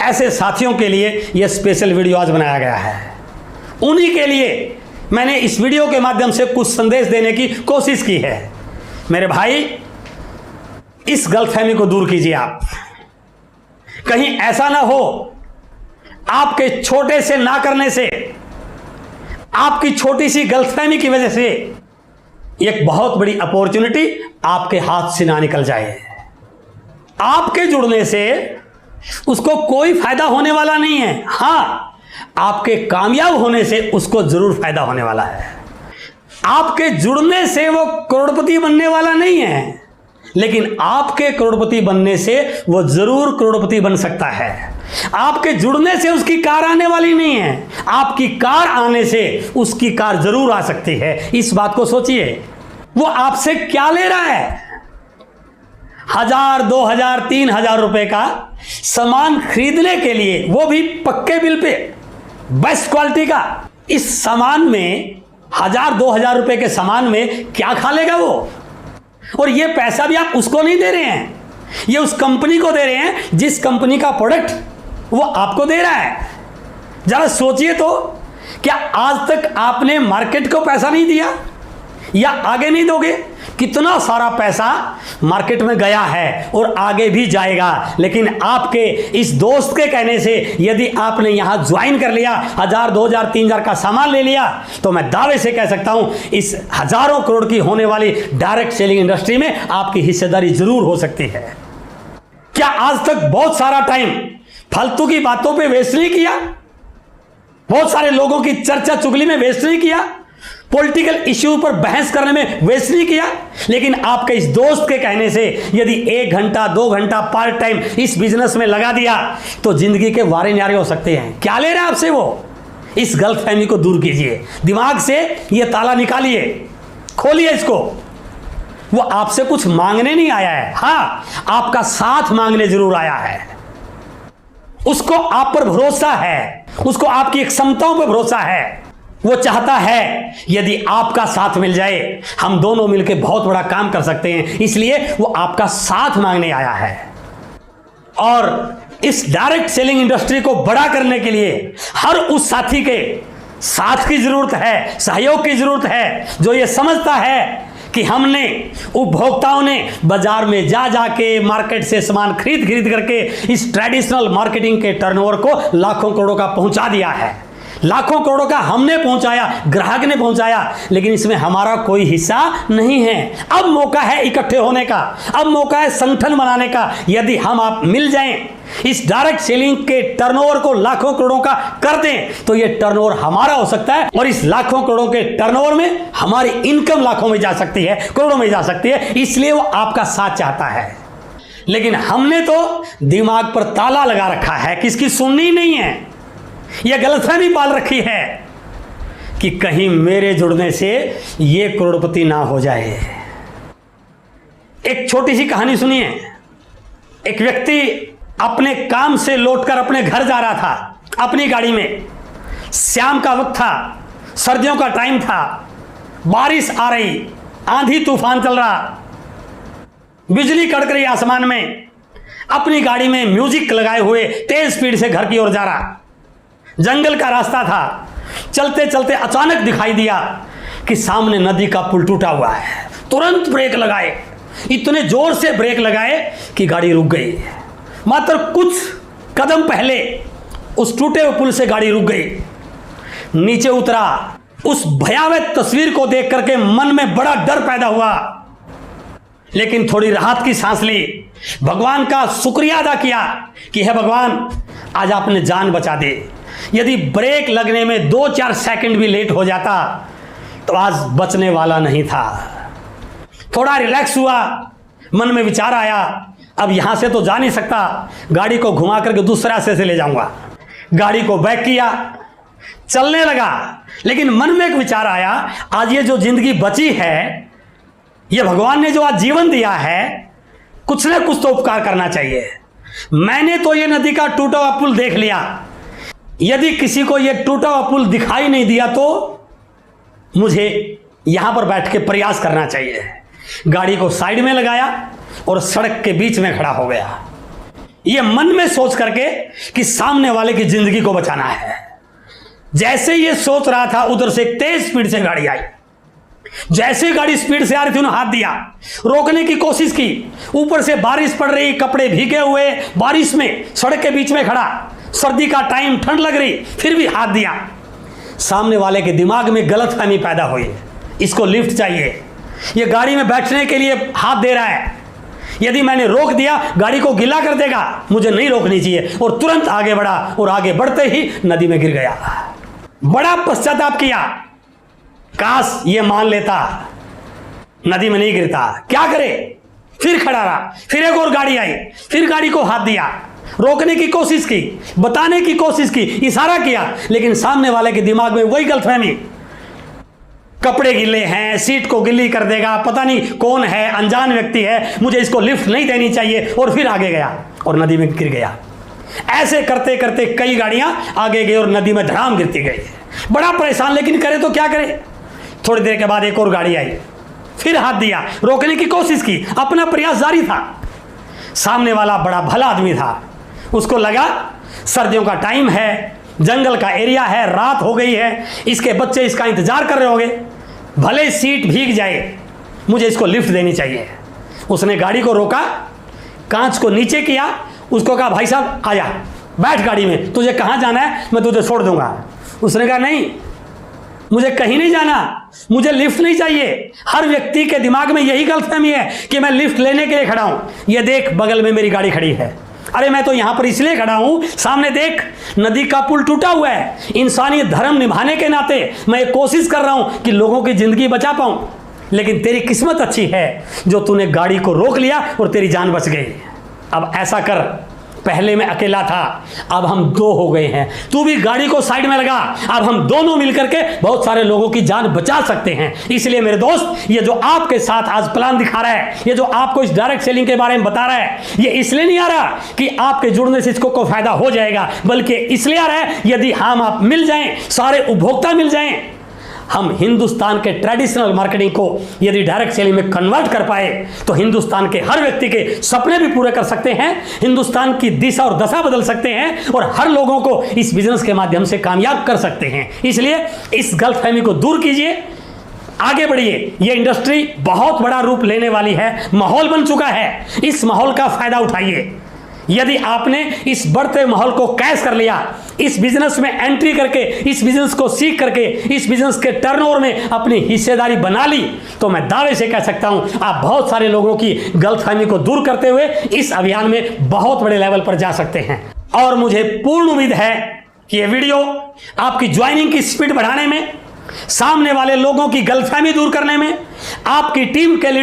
ऐसे साथियों के लिए यह स्पेशल वीडियो आज बनाया गया है। उन्हीं के लिए मैंने इस वीडियो के माध्यम से कुछ संदेश देने की कोशिश की है। मेरे भाई, इस गलतफहमी को दूर कीजिए आप। कहीं ऐसा ना हो आपके छोटे से ना करने से, आपकी छोटी सी गलतफहमी की वजह से एक बहुत बड़ी अपॉर्चुनिटी आपके हाथ से ना निकल जाए। आपके जुड़ने से उसको कोई फायदा होने वाला नहीं है। हां, आपके कामयाब होने से उसको जरूर फायदा होने वाला है। आपके जुड़ने से वो करोड़पति बनने वाला नहीं है, लेकिन आपके करोड़पति बनने से वो जरूर करोड़पति बन सकता है। आपके जुड़ने से उसकी कार आने वाली नहीं है, आपकी कार आने से उसकी कार जरूर आ सकती है। इस बात को सोचिए। वो आपसे क्या ले रहा है? 1000, 2000, 3000 रुपए का सामान खरीदने के लिए, वो भी पक्के बिल पे, बेस्ट क्वालिटी का। इस सामान में 1000, 2000 रुपए के सामान में क्या खा लेगा वो? और ये पैसा भी आप उसको नहीं दे रहे हैं, ये उस कंपनी को दे रहे हैं जिस कंपनी का प्रोडक्ट वो आपको दे रहा है। जरा सोचिए तो, क्या आज तक आपने मार्केट को पैसा नहीं दिया या आगे नहीं दोगे? कितना सारा पैसा मार्केट में गया है और आगे भी जाएगा, लेकिन आपके इस दोस्त के कहने से यदि आपने यहां ज्वाइन कर लिया, 1000, 2000, 3000 का सामान ले लिया, तो मैं दावे से कह सकता हूं इस हजारों करोड़ की होने वाली डायरेक्ट सेलिंग इंडस्ट्री में आपकी हिस्सेदारी जरूर हो सकती है। क्या आज तक बहुत सारा टाइम फालतू की बातों पे वेस्ट नहीं किया? बहुत सारे लोगों की चर्चा चुगली में वेस्ट नहीं किया? पॉलिटिकल इश्यू पर बहस करने में वेस्ट नहीं किया? लेकिन आपके इस दोस्त के कहने से यदि 1 घंटा 2 घंटा पार्ट टाइम इस बिजनेस में लगा दिया तो जिंदगी के वारे न्यारे हो सकते हैं। क्या ले रहा है आपसे वो? इस गलतफहमी को दूर कीजिए, दिमाग से ये ताला निकालिए, खोलिए इसको। वो आपसे कुछ मांगने नहीं आया है, हां, आपका साथ मांगने जरूर आया है। उसको आप पर भरोसा है, उसको आपकी क्षमताओं पर भरोसा है। वो चाहता है यदि आपका साथ मिल जाए, हम दोनों मिलकर बहुत बड़ा काम कर सकते हैं, इसलिए वो आपका साथ मांगने आया है। और इस डायरेक्ट सेलिंग इंडस्ट्री को बड़ा करने के लिए हर उस साथी के साथ की जरूरत है, सहयोग की जरूरत है, जो ये समझता है कि हमने उपभोक्ताओं ने बाजार में जा जाके मार्केट से सामान खरीद करके इस ट्रेडिशनल मार्केटिंग के टर्नओवर को लाखों करोड़ों का पहुंचा दिया है। लाखों करोड़ों का हमने पहुंचाया, ग्राहक ने पहुंचाया, लेकिन इसमें हमारा कोई हिस्सा नहीं है। अब मौका है इकट्ठे होने का, अब मौका है संगठन बनाने का। यदि हम आप मिल जाएं, इस डायरेक्ट सेलिंग के टर्नओवर को लाखों करोड़ों का कर दें, तो ये टर्नओवर हमारा हो सकता है और इस लाखों करोड़ों के टर्नओवर में हमारी इनकम लाखों में जा सकती है, करोड़ों में जा सकती है। इसलिए वो आपका साथ चाहता है। लेकिन हमने तो दिमाग पर ताला लगा रखा है, किसकी सुननी नहीं है। यह गलतफहमी पाल रखी है कि कहीं मेरे जुड़ने से ये करोड़पति ना हो जाए। एक छोटी सी कहानी सुनिए। एक व्यक्ति अपने काम से लौटकर अपने घर जा रहा था अपनी गाड़ी में। शाम का वक्त था, सर्दियों का टाइम था, बारिश आ रही, आंधी तूफान चल रहा, बिजली कड़क रही आसमान में। अपनी गाड़ी में म्यूजिक लगाए हुए तेज स्पीड से घर की ओर जा रहा। जंगल का रास्ता था। चलते चलते अचानक दिखाई दिया कि सामने नदी का पुल टूटा हुआ है। तुरंत ब्रेक लगाए, इतने जोर से ब्रेक लगाए कि गाड़ी रुक गई। मात्र कुछ कदम पहले उस टूटे हुए पुल से गाड़ी रुक गई। नीचे उतरा। उस भयावह तस्वीर को देख करके मन में बड़ा डर पैदा हुआ, लेकिन थोड़ी राहत की सांस ली। भगवान का शुक्रिया अदा किया कि हे भगवान, आज आपने जान बचा दी। यदि ब्रेक लगने में 2-4 सेकंड भी लेट हो जाता तो आज बचने वाला नहीं था। थोड़ा रिलैक्स हुआ, मन में विचार आया, अब यहां से तो जा नहीं सकता, गाड़ी को घुमा करके दूसरे रास्ते से ले जाऊंगा। गाड़ी को बैक किया, चलने लगा। लेकिन मन में एक विचार आया, आज ये जो जिंदगी बची है, ये भगवान ने जो आज जीवन दिया है, कुछ ना कुछ तो उपकार करना चाहिए। मैंने तो ये नदी का टूटा हुआ पुल देख लिया, यदि किसी को ये टूटा हुआ पुल दिखाई नहीं दिया तो मुझे यहां पर बैठ के प्रयास करना चाहिए। गाड़ी को साइड में लगाया और सड़क के बीच में खड़ा हो गया। ये मन में सोच करके कि सामने वाले की जिंदगी को बचाना है। जैसे ये सोच रहा था, उधर से एक तेज स्पीड से गाड़ी आई। जैसे गाड़ी स्पीड से आ रही थी, उन्होंने हाथ दिया, रोकने की कोशिश की। ऊपर से बारिश पड़ रही, कपड़े भीगे हुए, बारिश में सड़क के बीच में खड़ा, सर्दी का टाइम, ठंड लग रही, फिर भी हाथ दिया। सामने वाले के दिमाग में गलतफहमी पैदा हुई, इसको लिफ्ट चाहिए, ये गाड़ी में बैठने के लिए हाथ दे रहा है, यदि मैंने रोक दिया गाड़ी को गिला कर देगा, मुझे नहीं रोकनी चाहिए। और तुरंत आगे बढ़ा और आगे बढ़ते ही नदी में गिर गया। बड़ा पश्चाताप किया, काश ये मान लेता, नदी में नहीं गिरता। क्या करे, फिर खड़ा रहा, फिर एक और गाड़ी आई, फिर गाड़ी को हाथ दिया, रोकने की कोशिश की, बताने की कोशिश की, इशारा किया, लेकिन सामने वाले के दिमाग में वही गलतफहमी, कपड़े गिले हैं, सीट को गिल्ली कर देगा, पता नहीं कौन है, अनजान व्यक्ति है, मुझे इसको लिफ्ट नहीं देनी चाहिए, और फिर आगे गया और नदी में गिर गया। ऐसे करते करते कई गाड़ियां आगे गई और नदी में धड़ाम गिरती गई। बड़ा परेशान, लेकिन करे तो क्या करे। थोड़ी देर के बाद एक और गाड़ी आई, फिर हाथ दिया, रोकने की कोशिश की, अपना प्रयास जारी था। सामने वाला बड़ा भला आदमी था, उसको लगा सर्दियों का टाइम है, जंगल का एरिया है, रात हो गई है, इसके बच्चे इसका इंतजार कर रहे होंगे, भले सीट भीग जाए, मुझे इसको लिफ्ट देनी चाहिए। उसने गाड़ी को रोका, कांच को नीचे किया, उसको कहा भाई साहब आजा, बैठ गाड़ी में, तुझे कहाँ जाना है, मैं तुझे छोड़ दूंगा। उसने कहा नहीं, मुझे कहीं नहीं जाना, मुझे लिफ्ट नहीं चाहिए। हर व्यक्ति के दिमाग में यही गलतफहमी है कि मैं लिफ्ट लेने के लिए खड़ा हूं। ये देख बगल में मेरी गाड़ी खड़ी है, अरे मैं तो यहां पर इसलिए खड़ा हूं, सामने देख नदी का पुल टूटा हुआ है, इंसानी धर्म निभाने के नाते मैं कोशिश कर रहा हूं कि लोगों की जिंदगी बचा पाऊं, लेकिन तेरी किस्मत अच्छी है जो तूने गाड़ी को रोक लिया और तेरी जान बच गई। अब ऐसा कर, पहले मैं अकेला था, अब हम दो हो गए हैं, तू भी गाड़ी को साइड में लगा, अब हम दोनों मिलकर के बहुत सारे लोगों की जान बचा सकते हैं। इसलिए मेरे दोस्त, ये जो आपके साथ आज प्लान दिखा रहा है, ये जो आपको इस डायरेक्ट सेलिंग के बारे में बता रहा है, ये इसलिए नहीं आ रहा कि आपके जुड़ने से इसको कोई फायदा हो जाएगा, बल्कि इसलिए आ रहा है यदि हम आप मिल जाएं, सारे उपभोक्ता मिल जाएं, हम हिंदुस्तान के ट्रेडिशनल मार्केटिंग को यदि डायरेक्ट सेलिंग में कन्वर्ट कर पाए तो हिंदुस्तान के हर व्यक्ति के सपने भी पूरे कर सकते हैं, हिंदुस्तान की दिशा और दशा बदल सकते हैं और हर लोगों को इस बिजनेस के माध्यम से कामयाब कर सकते हैं। इसलिए इस गलतफहमी को दूर कीजिए, आगे बढ़िए। ये इंडस्ट्री बहुत बड़ा रूप लेने वाली है, माहौल बन चुका है, इस माहौल का फायदा उठाइए। यदि आपने इस बढ़ते माहौल को कैच कर लिया, इस बिजनेस में एंट्री करके, इस बिजनेस को सीख करके, इस बिजनेस के टर्नओवर में अपनी हिस्सेदारी बना ली, तो मैं दावे से कह सकता हूं आप बहुत सारे लोगों की गलतफहमी को दूर करते हुए इस अभियान में बहुत बड़े लेवल पर जा सकते हैं। और मुझे पूर्ण उम्मीद है कि यह वीडियो आपकी ज्वाइनिंग की स्पीड बढ़ाने में, सामने वाले लोगों की गलतफहमी दूर करने में, आपकी टीम के लीडर